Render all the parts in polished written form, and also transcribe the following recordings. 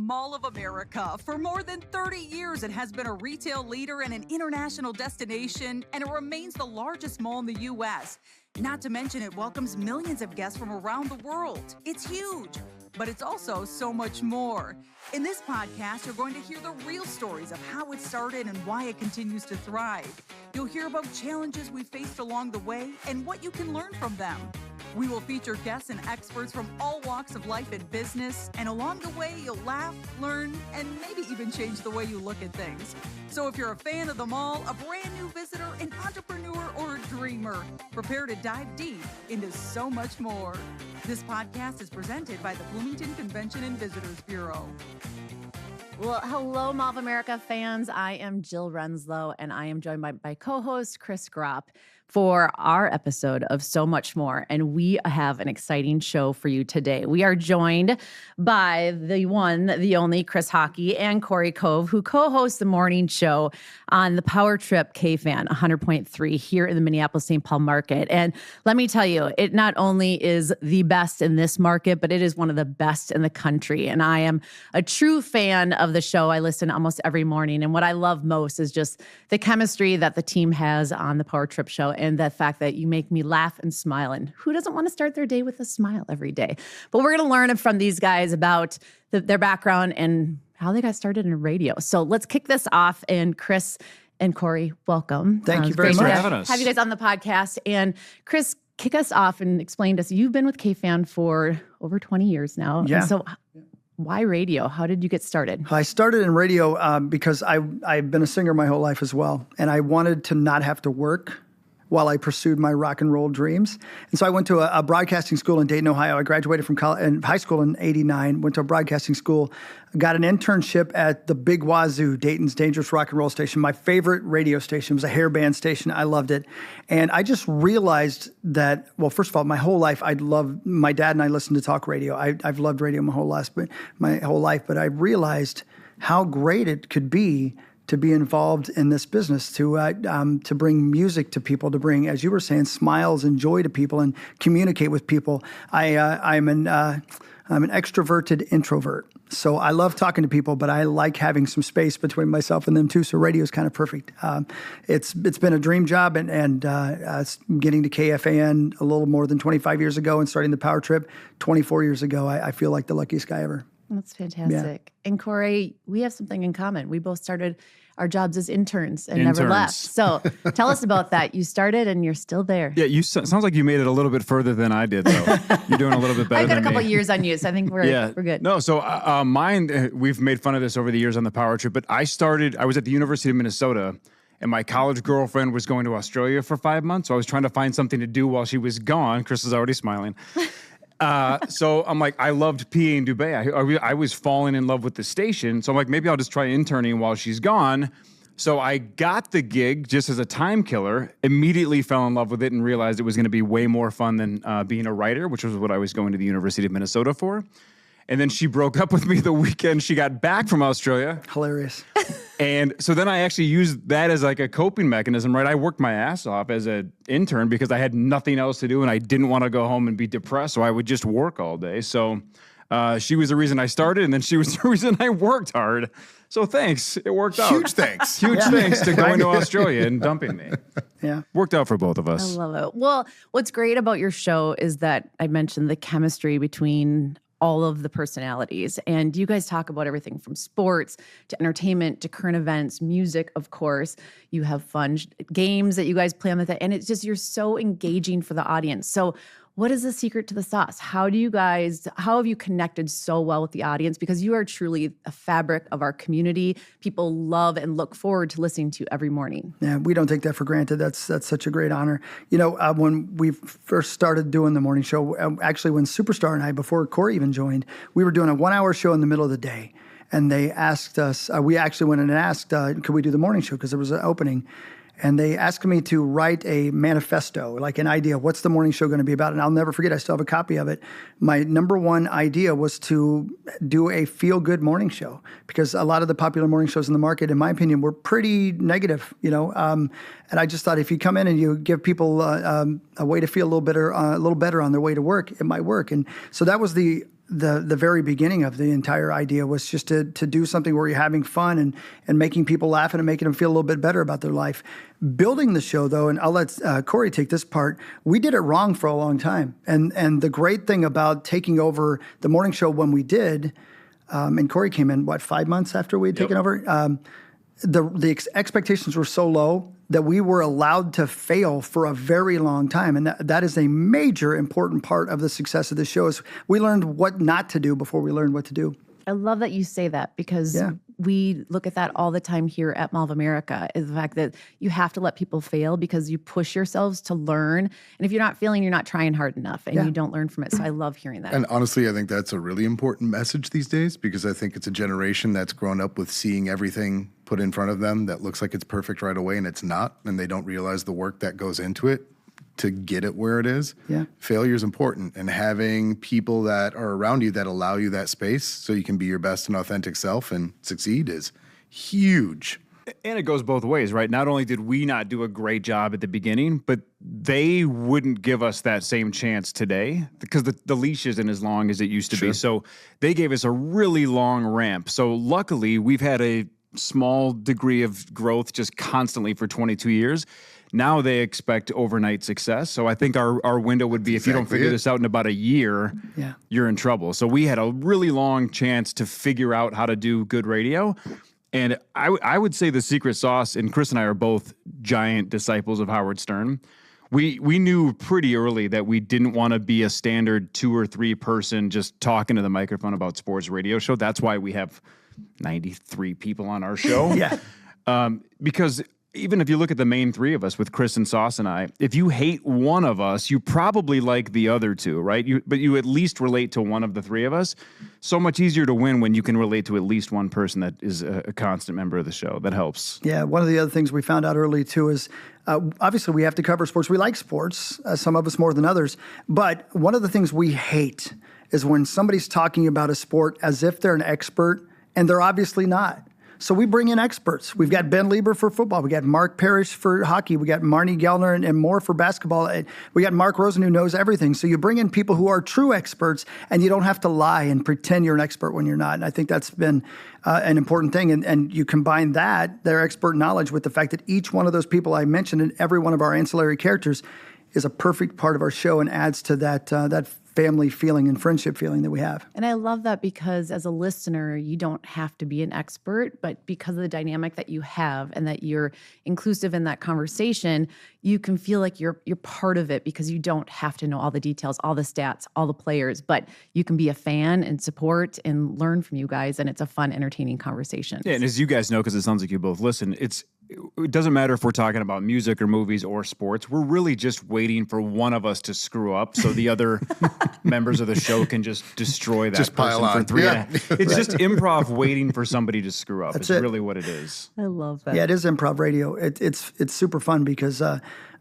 Mall of America. For more than 30 years, it has been a retail leader and an international destination, and it remains the largest mall in the U.S. Not to mention, it welcomes millions of guests from around the world. It's huge, but it's also so much more. In this podcast, you're going to hear the real stories of how it started and why it continues to thrive. You'll hear about challenges we faced along the way and what you can learn from them. We will feature guests and experts from all walks of life and business, and along the way, you'll laugh, learn, and maybe even change the way you look at things. So if you're a fan of the mall, a brand new visitor, an entrepreneur, or a dreamer, prepare to dive deep into so much more. This podcast is presented by the Bloomington Convention and Visitors Bureau. Well, hello, Mall of America fans. I am Jill Renslow, and I am joined by my co-host, Chris Gropp, for our episode of So Much More. And we have an exciting show for you today. We are joined by the one, the only Chris Hawkey and Cory Cove, who co-host the morning show on the Power Trip KFAN 100.3 here in the Minneapolis-St. Paul market. And let me tell you, it not only is the best in this market, but it is one of the best in the country. And I am a true fan of the show. I listen almost every morning. And what I love most is just the chemistry that the team has on the Power Trip show, and the fact that you make me laugh and smile. And who doesn't want to start their day with a smile every day? But we're going to learn from these guys about their background and how they got started in radio. So let's kick this off. And Chris and Cory, welcome. Thank you very much for having us. Have you guys on the podcast. And Chris, kick us off and explain to us. You've been with KFAN for over 20 years now. Yeah. And so why radio? How did you get started? I started in radio because I've been a singer my whole life as well. And I wanted to not have to work while I pursued my rock and roll dreams. And so I went to a broadcasting school in Dayton, Ohio. I graduated from high school in '89, went to a broadcasting school, got an internship at the Big Wazoo, Dayton's dangerous rock and roll station. My favorite radio station was a hair band station. I loved it. And I just realized that, well, first of all, my whole life, my dad and I listened to talk radio. I've loved radio my whole life, but I realized how great it could be to be involved in this business, to bring music to people, to bring, as you were saying, smiles and joy to people and communicate with people. I'm an extroverted introvert, so I love talking to people, but I like having some space between myself and them too. So radio is kind of perfect. It's been a dream job, and getting to KFAN a little more than 25 years ago and starting the Power Trip 24 years ago. I feel like the luckiest guy ever. That's fantastic. Yeah. And Cory, we have something in common. We both started our jobs as interns and never left. So tell us about that. You started and you're still there. Yeah, sounds like you made it a little bit further than I did, though. You're doing a little bit better than me. I've got a couple years on you, so I think we're good. No, so mine, we've made fun of this over the years on the Power Trip, but I was at the University of Minnesota, and my college girlfriend was going to Australia for 5 months, so I was trying to find something to do while she was gone. Chris is already smiling. So I'm like, I loved PA in Dubai. I was falling in love with the station. So I'm like, maybe I'll just try interning while she's gone. So I got the gig just as a time killer, immediately fell in love with it and realized it was going to be way more fun than being a writer, which was what I was going to the University of Minnesota for. And then she broke up with me the weekend she got back from Australia. Hilarious. And so then I actually used that as like a coping mechanism, right? I worked my ass off as an intern because I had nothing else to do and I didn't want to go home and be depressed, so I would just work all day. So she was the reason I started, and then she was the reason I worked hard. So thanks. It worked out. Huge thanks. Huge thanks to going to Australia and dumping me. Yeah. Worked out for both of us. I love it. Well, what's great about your show is that I mentioned the chemistry between all of the personalities. And you guys talk about everything from sports to entertainment to current events, music, of course. You have fun games that you guys play on with it. And it's just, you're so engaging for the audience. So what is the secret to the sauce? How have you connected so well with the audience? Because you are truly a fabric of our community. People love and look forward to listening to you every morning. Yeah, we don't take that for granted. That's such a great honor. You know, when we first started doing the morning show, actually when Superstar and I, before Cory even joined, we were doing a 1-hour show in the middle of the day. And they asked us, we actually went in and asked, could we do the morning show? Because there was an opening. And they asked me to write a manifesto, like an idea. What's the morning show going to be about? And I'll never forget, I still have a copy of it. My number one idea was to do a feel-good morning show, because a lot of the popular morning shows in the market, in my opinion, were pretty negative, you know. And I just thought if you come in and you give people a way to feel a little better on their way to work, it might work. And so that was the the very beginning of the entire idea was just to do something where you're having fun and making people laugh and making them feel a little bit better about their life. Building the show, though, and I'll let Cory take this part, we did it wrong for a long time. And the great thing about taking over the morning show when we did, and Cory came in, 5 months after we had taken over? The expectations were so low that we were allowed to fail for a very long time. And that is a major important part of the success of this show is we learned what not to do before we learned what to do. I love that you say that because we look at that all the time here at Mall of America, is the fact that you have to let people fail because you push yourselves to learn. And if you're not failing, you're not trying hard enough and you don't learn from it. So I love hearing that. And honestly, I think that's a really important message these days because I think it's a generation that's grown up with seeing everything put in front of them that looks like it's perfect right away and it's not, and they don't realize the work that goes into it to get it where it is. Yeah. Failure is important, and having people that are around you that allow you that space so you can be your best and authentic self and succeed is huge. And it goes both ways, right? Not only did we not do a great job at the beginning, but they wouldn't give us that same chance today because the leash isn't as long as it used to be. So they gave us a really long ramp. So luckily, we've had a small degree of growth just constantly for 22 years. Now they expect overnight success. So I think our window would be if you don't figure this out in about a year, you're in trouble. So we had a really long chance to figure out how to do good radio. And I would say the secret sauce, and Chris and I are both giant disciples of Howard Stern. We knew pretty early that we didn't want to be a standard 2 or 3 person just talking to the microphone about sports radio show. That's why we have 93 people on our show. Because even if you look at the main 3 of us with Chris and Sauce and I, if you hate one of us, you probably like the other 2, right? But you at least relate to one of the 3 of us. So much easier to win when you can relate to at least one person that is a constant member of the show. That helps. Yeah, one of the other things we found out early, too, is obviously we have to cover sports. We like sports, some of us more than others. But one of the things we hate is when somebody's talking about a sport as if they're an expert, and they're obviously not. So we bring in experts. We've got Ben Lieber for football. We got Mark Parrish for hockey. We got Marnie Gellner and more for basketball. We got Mark Rosen who knows everything. So you bring in people who are true experts, and you don't have to lie and pretend you're an expert when you're not. And I think that's been an important thing. And you combine that, their expert knowledge, with the fact that each one of those people I mentioned and every one of our ancillary characters is a perfect part of our show and adds to that family feeling and friendship feeling that we have. And I love that because as a listener, you don't have to be an expert, but because of the dynamic that you have and that you're inclusive in that conversation, you can feel like you're part of it because you don't have to know all the details, all the stats, all the players, but you can be a fan and support and learn from you guys, and it's a fun, entertaining conversation. Yeah, and as you guys know, because it sounds like you both listen, it doesn't matter if we're talking about music or movies or sports. We're really just waiting for one of us to screw up so the other members of the show can just destroy that just person pile on. for 3 It's just improv waiting for somebody to screw up. It's really what it is. I love that. Yeah, it is improv radio. It's super fun because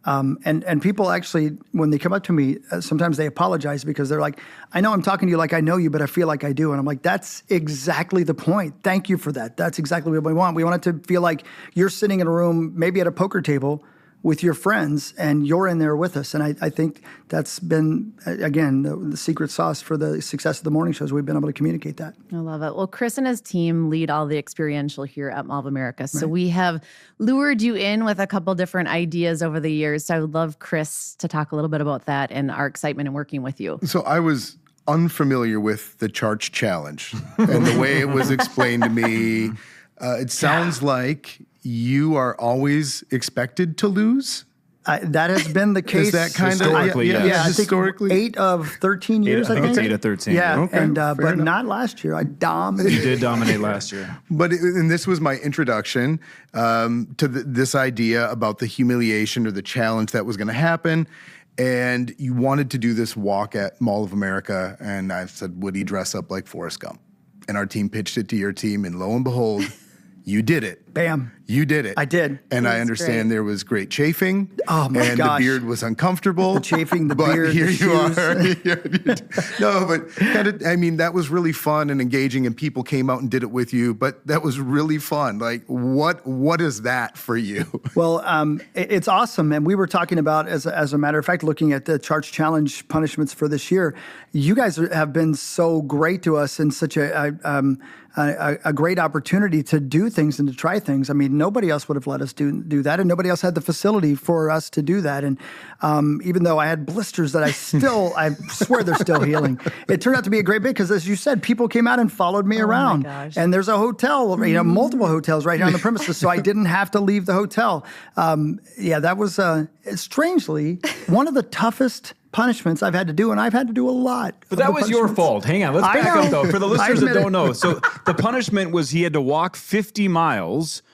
and people actually, when they come up to me, sometimes they apologize because they're like, I know I'm talking to you like I know you, but I feel like I do. And I'm like, that's exactly the point. Thank you for that. That's exactly what we want. We want it to feel like you're sitting in a room, maybe at a poker table, with your friends, and you're in there with us. And I think that's been, again, the secret sauce for the success of the morning shows. We've been able to communicate that. I love it. Well, Chris and his team lead all the experiential here at Mall of America. So we have lured you in with a couple different ideas over the years. So I would love Chris to talk a little bit about that and our excitement in working with you. So I was unfamiliar with the Charch Challenge and the way it was explained to me. It sounds like you are always expected to lose. That has been the case. Is that kind of historically? I think historically 8 of 13 years. I think it's 8 of 13. Yeah, Okay, and fair but enough. not last year. I dominated. You did dominate last year. And this was my introduction to this idea about the humiliation or the challenge that was going to happen. And you wanted to do this walk at Mall of America, and I said, would he dress up like Forrest Gump? And our team pitched it to your team, and lo and behold, You did it. Bam. You did it. I did. And I was understand great. there was great chafing. Oh, my and gosh. the beard was uncomfortable. The chafing, the but beard, here the you shoes. are. No, but I mean, that was really fun and engaging, and people came out and did it with you. But that was really fun. Like, what is that for you? Well, it's awesome. And we were talking about, as a matter of fact, looking at the Charch Challenge punishments for this year. You guys have been so great to us and such a great opportunity to do things and to try things. I mean, nobody else would have let us do that, and nobody else had the facility for us to do that. And even though I had blisters that I swear they're still healing, it turned out to be a great bit because, as you said, people came out and followed me around. Gosh. And there's a hotel, multiple hotels right here on the premises, so I didn't have to leave the hotel. That was strangely one of the toughest punishments I've had to do, and I've had to do a lot. But that was your fault. Hang on, let's back up though. For the listeners that don't know, so the punishment was he had to walk 50 miles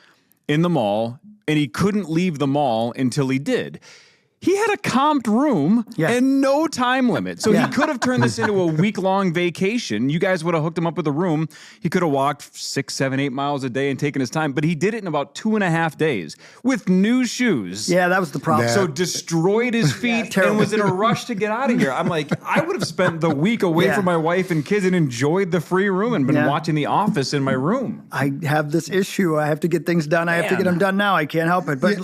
in the mall, and he couldn't leave the mall until he did. He had a comped room and no time limit. So he could have turned this into a week-long vacation. You guys would have hooked him up with a room. He could have walked 6, 7, 8 miles a day and taken his time. But he did it in about 2.5 days with new shoes. Yeah, that was the problem. So destroyed his feet and was in a rush to get out of here. I'm like, I would have spent the week away from my wife and kids and enjoyed the free room and been watching The Office in my room. I have this issue. I have to get things done. I have to get them done now. I can't help it. But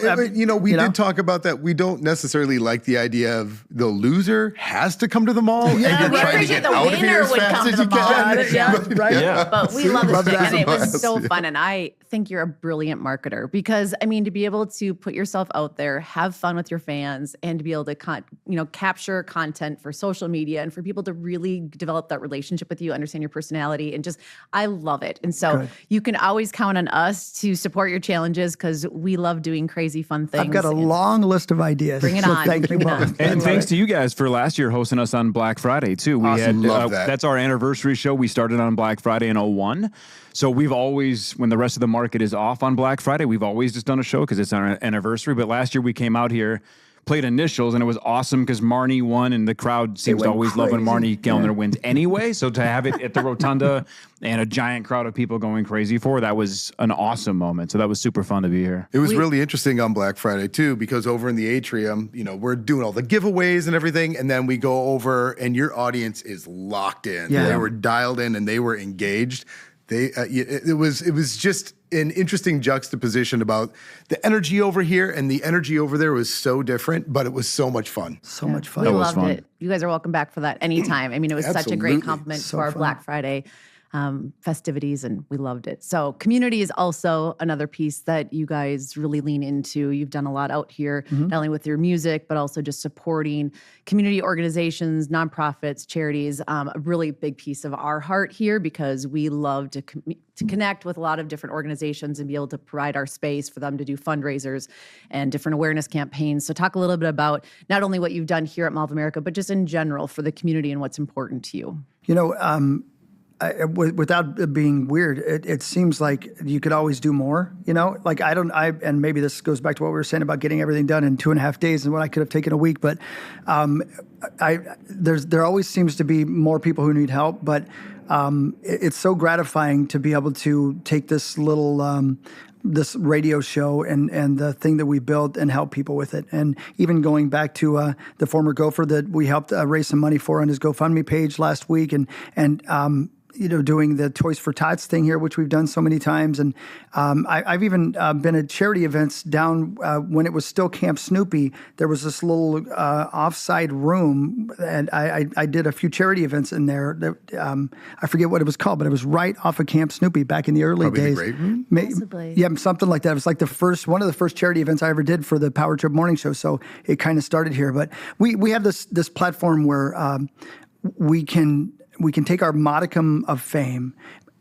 we did talk about that. We don't necessarily like the idea of the loser has to come to the mall and you're trying to get out of here as fast as you can. But we love this thing, and it was so fun. And I think you're a brilliant marketer because, I mean, to be able to put yourself out there, have fun with your fans, and to be able to capture content for social media and for people to really develop that relationship with you, understand your personality, and just, I love it. And so you can always count on us to support your challenges because we love doing crazy fun things. I've got a long list of ideas. Bring it on. Thank you both. And thanks to you guys for last year hosting us on Black Friday too. We had that's our anniversary show. We started on Black Friday in 2001. So we've always, when the rest of the market is off on Black Friday, we've always just done a show because it's our anniversary. But last year we came out here, played initials, and it was awesome because Marnie won, and the crowd seems to always love when Marnie Gellner wins anyway. So to have it at the Rotunda and a giant crowd of people going crazy that was an awesome moment. So that was super fun to be here. It was really interesting on Black Friday too, because over in the atrium, we're doing all the giveaways and everything, and then we go over and your audience is locked in. Yeah. They were dialed in and they were engaged. It was just an interesting juxtaposition about the energy over here and the energy over there was so different, but it was so much fun. So much fun. We loved it. You guys are welcome back for that anytime. I mean, it was such a great compliment to our Black Friday festivities, and we loved it. So community is also another piece that you guys really lean into. You've done a lot out here, not only with your music, but also just supporting community organizations, nonprofits, charities, a really big piece of our heart here because we love to connect with a lot of different organizations and be able to provide our space for them to do fundraisers and different awareness campaigns. So talk a little bit about not only what you've done here at Mall of America, but just in general for the community and what's important to you. Without being weird, it seems like you could always do more, and maybe this goes back to what we were saying about getting everything done in 2.5 days and what I could have taken a week, but there always seems to be more people who need help, but it's so gratifying to be able to take this little this radio show and the thing that we built and help people with it. And even going back to the former Gopher that we helped raise some money for on his GoFundMe page last week, and doing the Toys for Tots thing here, which we've done so many times. And I've even been at charity events down when it was still Camp Snoopy. There was this little offside room, and I did a few charity events in there. That, I forget what it was called, but it was right off of Camp Snoopy back in the early days. The great room? Possibly. Yeah, something like that. It was like one of the first charity events I ever did for the Power Trip Morning Show. So it kind of started here. But we have this platform where we can take our modicum of fame,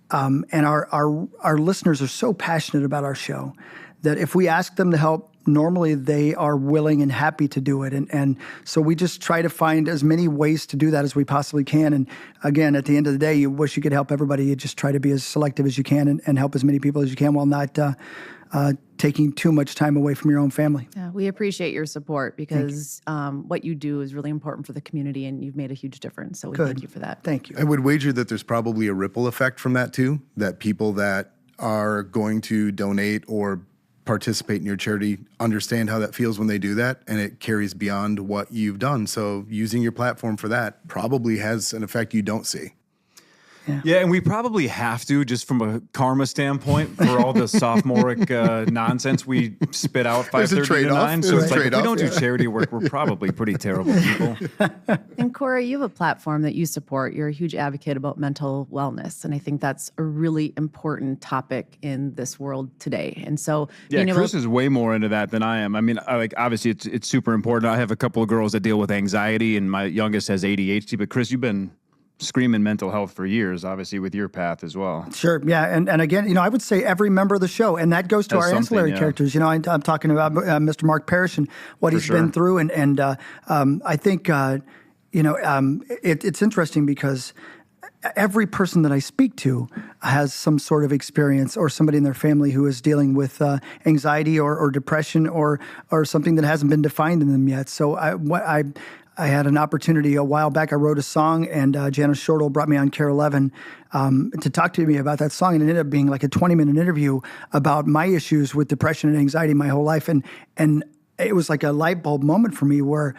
and our listeners are so passionate about our show that if we ask them to help, normally they are willing and happy to do it. And so we just try to find as many ways to do that as we possibly can. And again, at the end of the day, you wish you could help everybody. You just try to be as selective as you can and help as many people as you can while not taking too much time away from your own family. Yeah, we appreciate your support because what you do is really important for the community, and you've made a huge difference. So we thank you for that. Thank you. I would wager that there's probably a ripple effect from that too, that people that are going to donate or participate in your charity understand how that feels when they do that, and it carries beyond what you've done. So using your platform for that probably has an effect you don't see. Yeah, and we probably have to, just from a karma standpoint, for all the sophomoric nonsense we spit out 5:30 to 9. So it's like, if we don't do charity work, we're probably pretty terrible people. And Cory, you have a platform that you support. You're a huge advocate about mental wellness, and I think that's a really important topic in this world today. And so, Chris is way more into that than I am. I mean, obviously it's super important. I have a couple of girls that deal with anxiety, and my youngest has ADHD. But Chris, you've been screaming mental health for years, obviously with your path as well. Sure, yeah, and again, I would say every member of the show, and that goes to our ancillary characters. I'm talking about Mr. Mark Parrish and what he's been through, and I think it's interesting because every person that I speak to has some sort of experience or somebody in their family who is dealing with anxiety or depression or something that hasn't been defined in them yet. So I had an opportunity a while back. I wrote a song, and Janice Shortle brought me on Care 11 to talk to me about that song. And it ended up being like a 20-minute interview about my issues with depression and anxiety my whole life. And it was like a light bulb moment for me where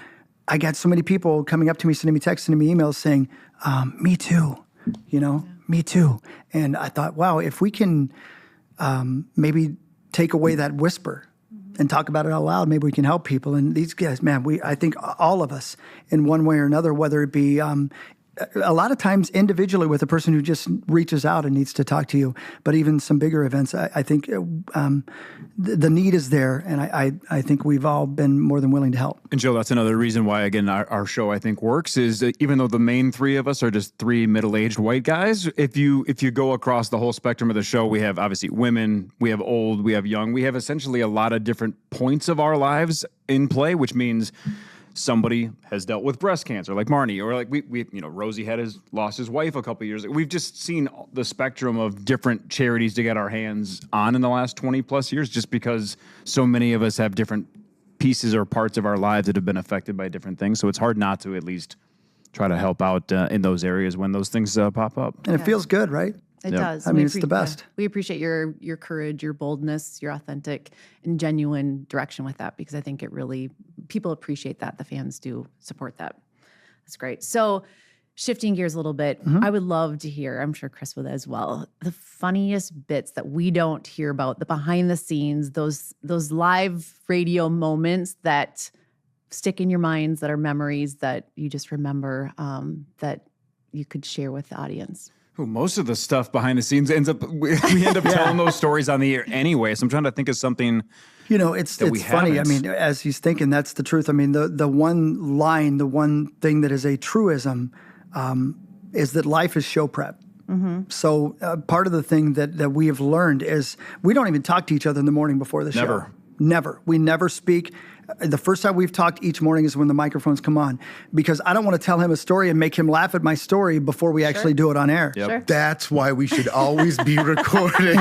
I got so many people coming up to me, sending me texts, sending me emails saying, me too, me too. And I thought, wow, if we can maybe take away that whisper and talk about it out loud, maybe we can help people. And these guys, man, I think all of us in one way or another, whether it be a lot of times individually with a person who just reaches out and needs to talk to you, but even some bigger events, I think the need is there, and I think we've all been more than willing to help. And Joe, that's another reason why, again, our show, I think, works, is even though the main three of us are just three middle-aged white guys, if you go across the whole spectrum of the show, we have obviously women, we have old, we have young, we have essentially a lot of different points of our lives in play, which means somebody has dealt with breast cancer, like Marnie, or like we Rosie lost his wife a couple years ago. We've just seen the spectrum of different charities to get our hands on in the last 20 plus years, just because so many of us have different pieces or parts of our lives that have been affected by different things. So it's hard not to at least try to help out in those areas when those things pop up. And it feels good, right? It does. I mean, it's the best. Yeah. We appreciate your courage, your boldness, your authentic and genuine direction with that, because I think people appreciate that. The fans do support that. That's great. So shifting gears a little bit, I would love to hear, I'm sure Chris would as well, the funniest bits that we don't hear about, the behind the scenes, those live radio moments that stick in your minds, that are memories that you just remember, that you could share with the audience. Well, most of the stuff behind the scenes we end up telling those stories on the air anyway. So I'm trying to think of something. It's funny. I mean, as he's thinking, that's the truth. I mean, the one line, the one thing that is a truism is that life is show prep. Mm-hmm. So part of the thing that we have learned is we don't even talk to each other in the morning before the show. Never. We never speak. The first time we've talked each morning is when the microphones come on, because I don't want to tell him a story and make him laugh at my story before we actually do it on air. Yep. Sure. That's why we should always be recording.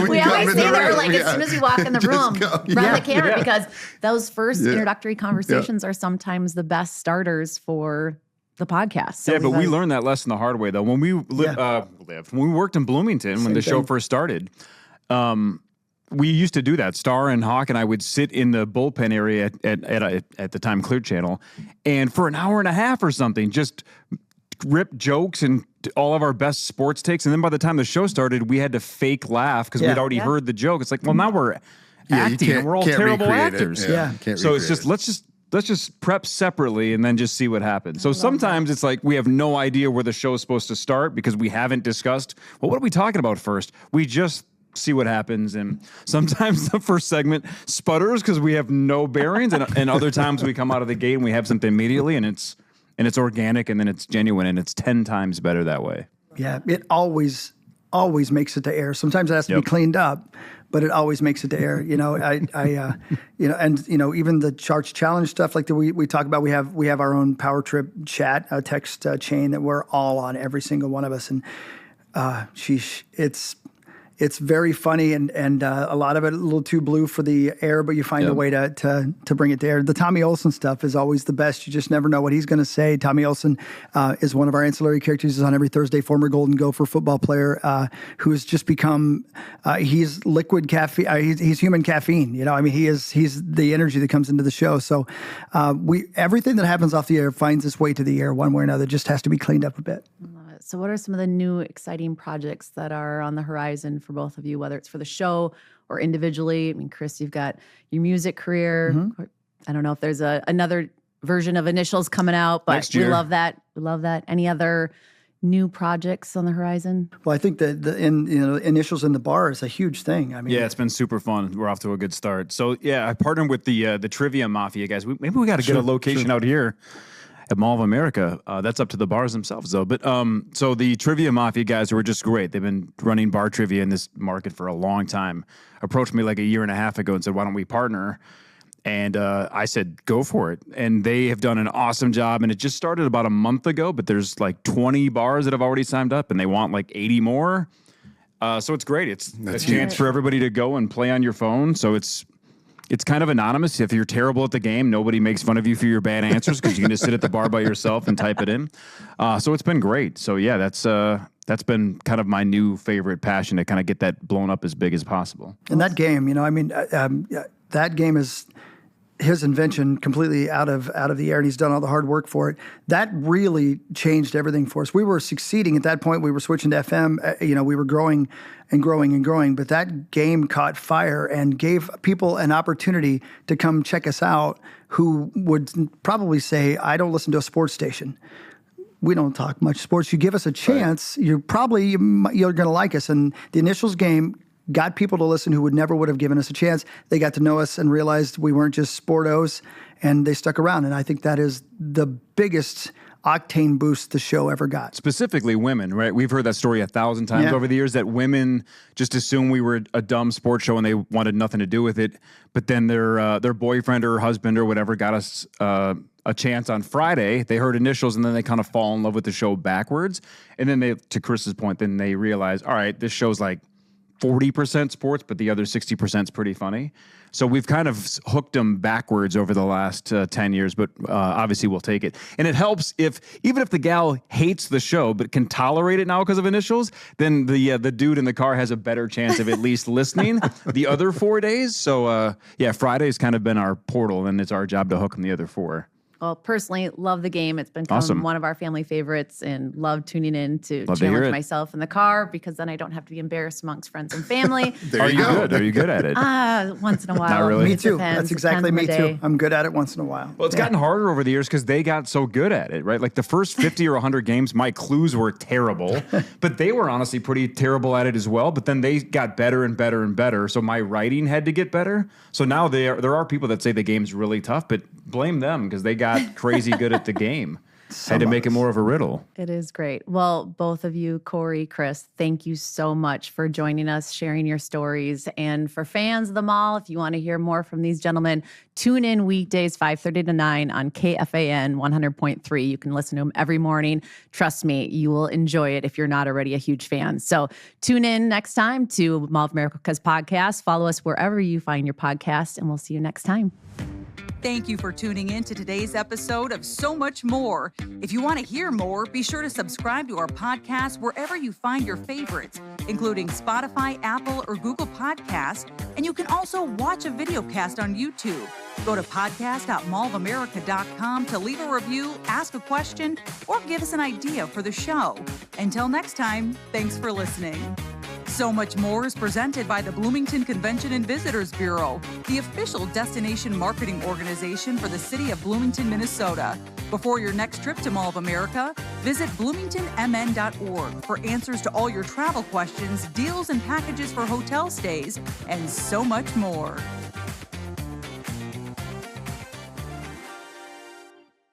We always say that we're like, as soon as we walk in the room, run the camera, because those first introductory conversations are sometimes the best starters for the podcast. So but we learned that lesson the hard way, though. When we when we worked in Bloomington, when the show first started, we used to do that. Star and Hawk and I would sit in the bullpen area at the time Clear Channel, and for an hour and a half or something, just rip jokes and all of our best sports takes. And then by the time the show started, we had to fake laugh because we'd already heard the joke. It's like, well, now we're acting, and we're all terrible actors. So it's just let's just prep separately and then just see what happens. So sometimes it's like we have no idea where the show is supposed to start because we haven't discussed, well, what are we talking about first? We just see what happens. And sometimes the first segment sputters because we have no bearings. And other times we come out of the gate and we have something immediately, and it's organic, and then it's genuine, and it's 10 times better that way. Yeah, it always makes it to air. Sometimes it has to be cleaned up, but it always makes it to air. Even the Charch Challenge stuff like that we talk about. We have our own Power Trip chat, a text chain that we're all on, every single one of us, and It's very funny and a lot of it a little too blue for the air, but you find a way to bring it to air. The Tommy Olsen stuff is always the best. You just never know what he's going to say. Tommy Olsen is one of our ancillary characters. He's on every Thursday, former Golden Gopher football player who's just become, he's liquid caffeine, he's human caffeine. You know, I mean, he's the energy that comes into the show. So everything that happens off the air finds its way to the air one way or another. It just has to be cleaned up a bit. So what are some of the new exciting projects that are on the horizon for both of you, whether it's for the show or individually? I mean, Chris, you've got your music career. Mm-hmm. I don't know if there's another version of Initials coming out, but we love that. We love that. Any other new projects on the horizon? Well, I think that Initials in the bar is a huge thing. I mean, yeah, it's been super fun. We're off to a good start. So yeah, I partnered with the Trivia Mafia guys. Maybe we got to get a location out here at Mall of America. That's up to the bars themselves, though. But so the Trivia Mafia guys were just great. They've been running bar trivia in this market for a long time. Approached me like a year and a half ago and said, why don't we partner? And I said, go for it. And they have done an awesome job. And it just started about a month ago, but there's like 20 bars that have already signed up, and they want like 80 more. So it's great. It's a chance for everybody to go and play on your phone. So it's kind of anonymous. If you're terrible at the game, nobody makes fun of you for your bad answers because you can just sit at the bar by yourself and type it in. So it's been great. So yeah, that's been kind of my new favorite passion, to kind of get that blown up as big as possible. And that game, you know, I mean, that game is his invention, completely out of the air, and he's done all the hard work for it. That really changed everything for us. We were succeeding at that point. We were switching to FM. You know, we were growing and growing and growing. But that game caught fire and gave people an opportunity to come check us out who would probably say, I don't listen to a sports station. We don't talk much sports. You give us a chance, you're going to like us. And the Initials game got people to listen who would have given us a chance. They got to know us and realized we weren't just sportos, and they stuck around. And I think that is the biggest octane boost the show ever got. Specifically women, right? We've heard that story 1,000 times over the years, that women just assumed we were a dumb sports show and they wanted nothing to do with it. But then their boyfriend or husband or whatever got us a chance on Friday. They heard Initials, and then they kind of fall in love with the show backwards. And then they, to Chris's point, then they realize, all right, this show's like 40% sports, but the other 60% is pretty funny. So we've kind of hooked them backwards over the last 10 years, but obviously we'll take it. And it helps even if the gal hates the show but can tolerate it now because of Initials, then the dude in the car has a better chance of at least listening the other 4 days. So Friday's kind of been our portal, and it's our job to hook them the other 4. Well, personally, love the game. It's been one of our family favorites, and love tuning in to challenge myself in the car, because then I don't have to be embarrassed amongst friends and family. Are you good? Are you good at it? Once in a while. Not really. Me too. That's exactly me too. I'm good at it once in a while. Well, it's gotten harder over the years because they got so good at it, right? Like the first 50 or 100 games, my clues were terrible, but they were honestly pretty terrible at it as well. But then they got better and better and better. So my writing had to get better. So now there are people that say the game's really tough, but blame them because they got crazy good at the game. Had to make it more of a riddle. It is great. Well, both of you, Cory, Chris, thank you so much for joining us, sharing your stories. And for fans of the mall, if you want to hear more from these gentlemen, tune in weekdays 5:30 to 9 on KFAN 100.3. You can listen to them every morning. Trust me, you will enjoy it if you're not already a huge fan. So tune in next time to Mall of America's podcast. Follow us wherever you find your podcast, and we'll see you next time. Thank you for tuning in to today's episode of So Much More. If you want to hear more, be sure to subscribe to our podcast wherever you find your favorites, including Spotify, Apple, or Google Podcasts. And you can also watch a video cast on YouTube. Go to podcast.mallofamerica.com to leave a review, ask a question, or give us an idea for the show. Until next time, thanks for listening. So Much More is presented by the Bloomington Convention and Visitors Bureau, the official destination marketing organization for the city of Bloomington, Minnesota. Before your next trip to Mall of America, visit bloomingtonmn.org for answers to all your travel questions, deals and packages for hotel stays, and so much more.